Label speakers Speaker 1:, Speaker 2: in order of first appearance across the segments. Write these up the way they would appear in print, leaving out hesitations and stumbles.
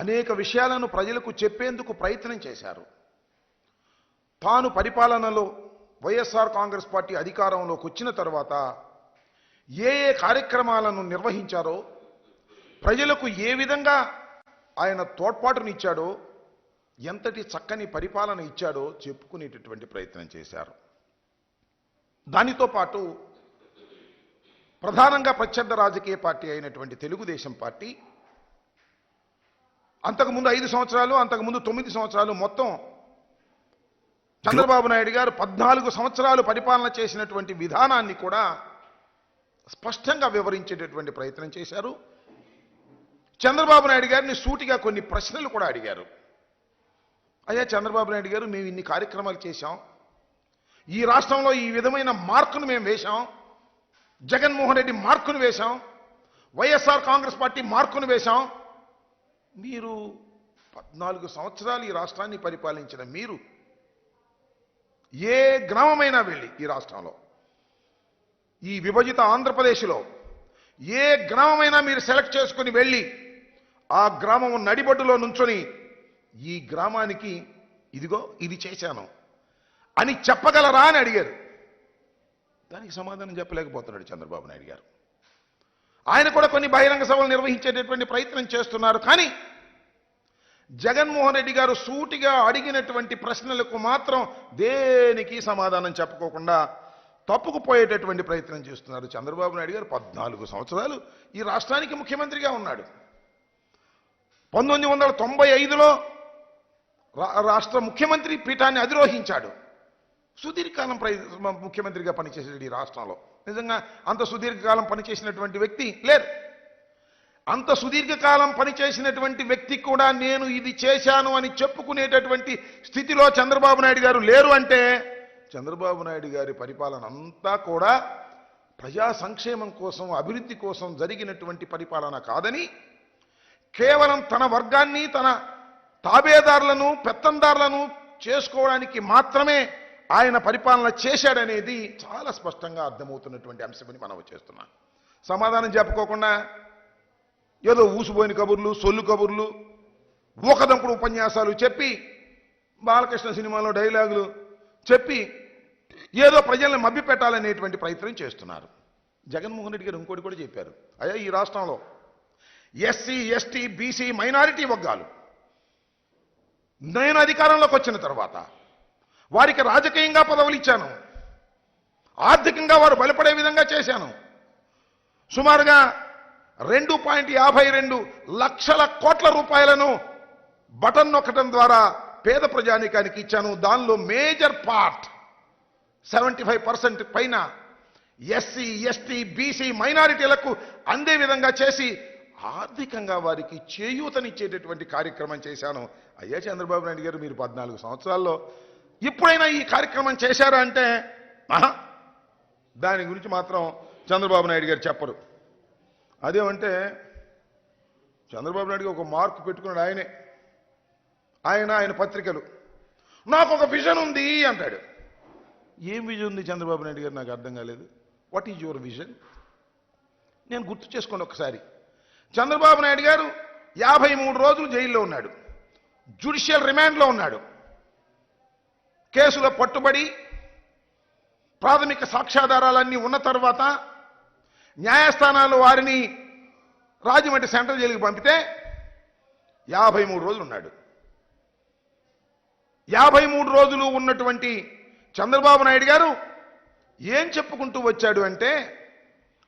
Speaker 1: అనేక విషయాలను ప్రజలకు చెప్పేందుకు ప్రయత్నం చేశారు. తాను పరిపాలనలో వైఎస్ఆర్ కాంగ్రెస్ పార్టీ అధికారంలోకి వచ్చిన తర్వాత ఏ కార్యక్రమాలను నిర్వహించారో, ప్రజలకు ఏ విధంగా ఆయన తోడ్పాటునిచ్చాడో, ఎంతటి చక్కని పరిపాలన ఇచ్చాడో చెప్పుకునేటటువంటి ప్రయత్నం చేశారు. దానితో పాటు ప్రధానంగా ప్రత్యర్థ రాజకీయ పార్టీ అయినటువంటి తెలుగుదేశం పార్టీ అంతకుముందు 5 సంవత్సరాలు, అంతకుముందు 9 సంవత్సరాలు, మొత్తం చంద్రబాబు నాయుడు గారు 14 సంవత్సరాలు పరిపాలన చేసినటువంటి విధానాన్ని కూడా స్పష్టంగా వివరించేటటువంటి ప్రయత్నం చేశారు. చంద్రబాబు నాయుడు గారిని సూటిగా కొన్ని ప్రశ్నలు కూడా అడిగారు. అయ్యా చంద్రబాబు నాయుడు గారు, మేము ఇన్ని కార్యక్రమాలు చేశాం, ఈ రాష్ట్రంలో ఈ విధమైన మార్కును మేము వేశాం, జగన్మోహన్ రెడ్డి మార్కును వేశాం, వైఎస్ఆర్ కాంగ్రెస్ పార్టీ మార్కును వేశాం, మీరు 14 సంవత్సరాలు ఈ రాష్ట్రాన్ని పరిపాలించిన మీరు ఏ గ్రామమైనా వెళ్ళి ఈ రాష్ట్రంలో, ఈ విభజిత ఆంధ్రప్రదేశ్లో ఏ గ్రామమైనా మీరు సెలెక్ట్ చేసుకుని వెళ్ళి ఆ గ్రామం నడిబొడ్డులో నుంచొని ఈ గ్రామానికి ఇదిగో ఇది చేశాను అని చెప్పగలరా అని అడిగారు. దానికి సమాధానం చెప్పలేకపోతున్నాడు చంద్రబాబు నాయుడు గారు. ఆయన కూడా కొన్ని బహిరంగ సభలు నిర్వహించేటటువంటి ప్రయత్నం చేస్తున్నారు. కానీ జగన్మోహన్ రెడ్డి గారు సూటిగా అడిగినటువంటి ప్రశ్నలకు మాత్రం దేనికి సమాధానం చెప్పుకోకుండా తప్పుకుపోయేటటువంటి ప్రయత్నం చేస్తున్నారు. చంద్రబాబు నాయుడు గారు 14 సంవత్సరాలు ఈ రాష్ట్రానికి ముఖ్యమంత్రిగా ఉన్నాడు. 1995లో రాష్ట్ర ముఖ్యమంత్రి పీఠాన్ని అధిరోహించాడు. సుదీర్ఘకాలం ముఖ్యమంత్రిగా పనిచేసాడు ఈ రాష్ట్రంలో. నిజంగా అంత సుదీర్ఘకాలం పనిచేసినటువంటి వ్యక్తి లేరు. అంత సుదీర్ఘకాలం పనిచేసినటువంటి వ్యక్తి కూడా నేను ఇది చేశాను అని చెప్పుకునేటటువంటి స్థితిలో చంద్రబాబు నాయుడు గారు లేరు అంటే చంద్రబాబు నాయుడు గారి పరిపాలన అంతా కూడా ప్రజా సంక్షేమం కోసం, అభివృద్ధి కోసం జరిగినటువంటి పరిపాలన కాదని, కేవలం తన వర్గాన్ని, తన తాబేదారులను, పెత్తందారులను చేసుకోవడానికి మాత్రమే ఆయన పరిపాలన చేశాడనేది చాలా స్పష్టంగా అర్థమవుతున్నటువంటి అంశమని మనం చేస్తున్నాం. సమాధానం చెప్పుకోకుండా ఏదో ఊసిపోయిన కబుర్లు, సొల్లు కబుర్లు, ఊకదంపుడు ఉపన్యాసాలు చెప్పి, బాలకృష్ణ సినిమాలో డైలాగులు చెప్పి ఏదో ప్రజల్ని మభ్యపెట్టాలనేటువంటి ప్రయత్నం చేస్తున్నారు. జగన్మోహన్ రెడ్డి గారు ఇంకోటి కూడా చెప్పారు. అయ్యా ఈ రాష్ట్రంలో ఎస్సీ, ఎస్టీ, బీసీ, మైనారిటీ వర్గాలు నేను అధికారంలోకి వచ్చిన తర్వాత వారికి రాజకీయంగా పదవులు ఇచ్చాను, ఆర్థికంగా వారు బలపడే విధంగా చేశాను. సుమారుగా 2.52 లక్షల కోట్ల రూపాయలను బటన్ నొక్కడం ద్వారా పేద ప్రజానీకానికి ఇచ్చాను. దానిలో మేజర్ పార్ట్ 75% పైన ఎస్సీ, ఎస్టీ, బీసీ, మైనారిటీలకు అందే విధంగా చేసి ఆర్థికంగా వారికి చేయూతనిచ్చేటటువంటి కార్యక్రమం చేశాను. అయ్యా చంద్రబాబు నాయుడు గారు, మీరు 14 సంవత్సరాల్లో ఇప్పుడైనా ఈ కార్యక్రమం చేశారా అంటే దాని గురించి మాత్రం చంద్రబాబు నాయుడు గారు చెప్పరు. అదేమంటే చంద్రబాబు నాయుడు గారు ఒక మార్కు పెట్టుకున్నాడు ఆయనే. ఆయన పత్రికలు నాకు ఒక విజన్ ఉంది అంటాడు. ఏం విజన్ ఉంది చంద్రబాబు నాయుడు గారు? నాకు అర్థం కాలేదు. What is your vision? నేను గుర్తు చేసుకోండి ఒకసారి. చంద్రబాబు నాయుడు గారు 53 రోజులు జైల్లో ఉన్నాడు, జ్యుడిషియల్ రిమాండ్లో ఉన్నాడు. కేసులో పట్టుబడి ప్రాథమిక సాక్ష్యాధారాలన్నీ ఉన్న తర్వాత న్యాయస్థానాలు వారిని రాజమండ్రి సెంట్రల్ జైలుకి పంపితే 53 రోజులు ఉన్నాడు. 53 రోజులు ఉన్నటువంటి చంద్రబాబు నాయుడు గారు ఏం చెప్పుకుంటూ వచ్చాడు అంటే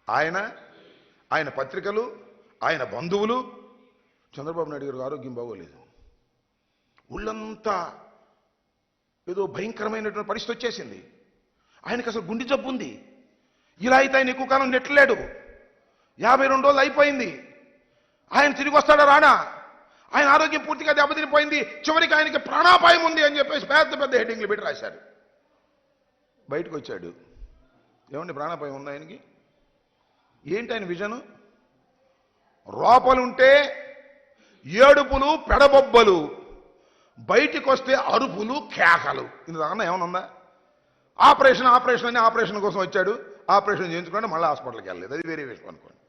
Speaker 1: ఆయన పత్రికలు, ఆయన బంధువులు, చంద్రబాబు నాయుడు గారు ఆరోగ్యం బాగోలేదు, ఒళ్ళంతా ఏదో భయంకరమైనటువంటి పరిస్థితి వచ్చేసింది, ఆయనకు అసలు గుండె జబ్బు ఉంది, ఇలా అయితే ఆయన ఎక్కువ కాలం నెట్టలేడు, 52 రోజులు అయిపోయింది, ఆయన తిరిగి వస్తాడా రాడా, ఆయన ఆరోగ్యం పూర్తిగా దెబ్బతినిపోయింది, చివరికి ఆయనకి ప్రాణాపాయం ఉంది అని చెప్పేసి పెద్ద పెద్ద హెడ్డింగ్లు పెట్టి రాశారు. బయటకు వచ్చాడు. ఏమండి ప్రాణాపాయం ఉంది ఆయనకి? ఏంటి ఆయన విజను? లోపలుంటే ఏడుపులు, పెడబొబ్బలు, బయటికి వస్తే అరుపులు, కేకలు. ఇందుకన్నా ఏమైనా ఉందా? ఆపరేషన్ అని ఆపరేషన్ కోసం వచ్చాడు, ఆపరేషన్ చేయించుకుంటే మళ్ళీ హాస్పిటల్కి వెళ్ళలేదు. అది వేరే విషయం అనుకోండి.